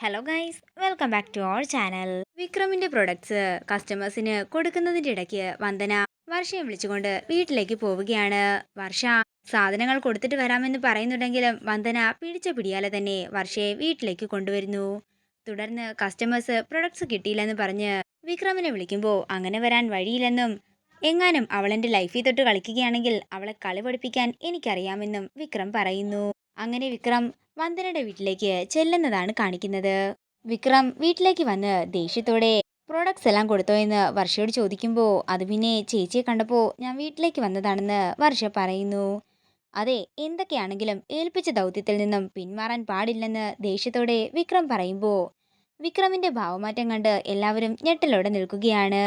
Hello guys, welcome back to our channel. വിക്രമിന്റെ products കസ്റ്റമേഴ്സിന് കൊടുക്കുന്നതിന്റെ ഇടയ്ക്ക് വന്ദന വർഷയെ വിളിച്ചുകൊണ്ട് വീട്ടിലേക്ക് പോവുകയാണ്. വർഷ സാധനങ്ങൾ കൊടുത്തിട്ട് വരാമെന്ന് പറയുന്നുണ്ടെങ്കിലും വന്ദന പിടിച്ച പിടിയാലെ തന്നെ വർഷയെ വീട്ടിലേക്ക് കൊണ്ടുവരുന്നു. തുടർന്ന് കസ്റ്റമേഴ്സ് പ്രൊഡക്ട്സ് കിട്ടിയില്ലെന്ന് പറഞ്ഞ് വിക്രമിനെ വിളിക്കുമ്പോൾ അങ്ങനെ വരാൻ വഴിയില്ലെന്നും എങ്ങാനും അവളെന്റെ ലൈഫിൽ തൊട്ട് കളിക്കുകയാണെങ്കിൽ അവളെ കളി പഠിപ്പിക്കാൻ എനിക്കറിയാമെന്നും വിക്രം പറയുന്നു. അങ്ങനെ വിക്രം വന്ദനയുടെ വീട്ടിലേക്ക് ചെല്ലുന്നതാണ് കാണിക്കുന്നത്. വിക്രം വീട്ടിലേക്ക് വന്ന് ദേഷ്യത്തോടെ പ്രോഡക്ട്സ് എല്ലാം കൊടുത്തോ എന്ന് വർഷയോട് ചോദിക്കുമ്പോൾ അത് പിന്നെ ചേച്ചിയെ കണ്ടപ്പോൾ ഞാൻ വീട്ടിലേക്ക് വന്നതാണെന്ന് വർഷ പറയുന്നു. അതെ, എന്തൊക്കെയാണെങ്കിലും ഏൽപ്പിച്ച ദൗത്യത്തിൽ നിന്നും പിന്മാറാൻ പാടില്ലെന്ന് ദേഷ്യത്തോടെ വിക്രം പറയുമ്പോൾ വിക്രമിന്റെ ഭാവമാറ്റം കണ്ട് എല്ലാവരും ഞെട്ടലോടെ നിൽക്കുകയാണ്.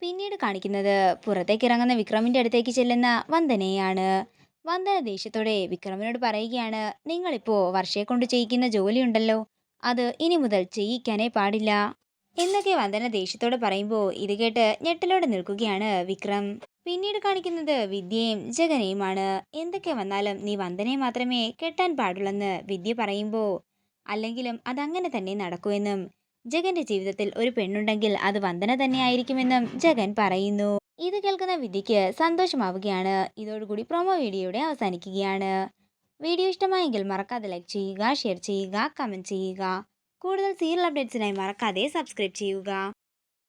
പിന്നീട് കാണിക്കുന്നത് പുറത്തേക്ക് ഇറങ്ങുന്ന വിക്രമിന്റെ അടുത്തേക്ക് ചെല്ലുന്ന വന്ദനയാണ്. വന്ദന ദേഷ്യത്തോടെ വിക്രമിനോട് പറയുകയാണ്, നിങ്ങളിപ്പോ വർഷയെ കൊണ്ട് ചെയ്യിക്കുന്ന ജോലിയുണ്ടല്ലോ, അത് ഇനി മുതൽ ചെയ്യിക്കാനേ പാടില്ല എന്നൊക്കെ വന്ദന ദേഷ്യത്തോടെ പറയുമ്പോൾ ഇത് കേട്ട് ഞെട്ടലോടെ നിൽക്കുകയാണ് വിക്രം. പിന്നീട് കാണിക്കുന്നത് വിദ്യയും ജഗനെയുമാണ്. എന്തൊക്കെ വന്നാലും നീ വന്ദനയെ മാത്രമേ കെട്ടാൻ പാടുള്ളെന്ന് വിദ്യ പറയുമ്പോൾ അല്ലെങ്കിലും അതങ്ങനെ തന്നെ നടക്കൂ എന്നും ജഗന്റെ ജീവിതത്തിൽ ഒരു പെണ്ണുണ്ടെങ്കിൽ അത് വന്ദന തന്നെ ആയിരിക്കുമെന്നും ജഗൻ പറയുന്നു. ഇത് കേൾക്കുന്ന വിദ്യയ്ക്ക് സന്തോഷമാവുകയാണ്. ഇതോടുകൂടി പ്രൊമോ വീഡിയോയുടെ അവസാനിക്കുകയാണ്. വീഡിയോ ഇഷ്ടമായെങ്കിൽ മറക്കാതെ ലൈക്ക് ചെയ്യുക, ഷെയർ ചെയ്യുക, കമന്റ് ചെയ്യുക. കൂടുതൽ സീരിയൽ അപ്ഡേറ്റ്സിനായി മറക്കാതെ സബ്സ്ക്രൈബ് ചെയ്യുക.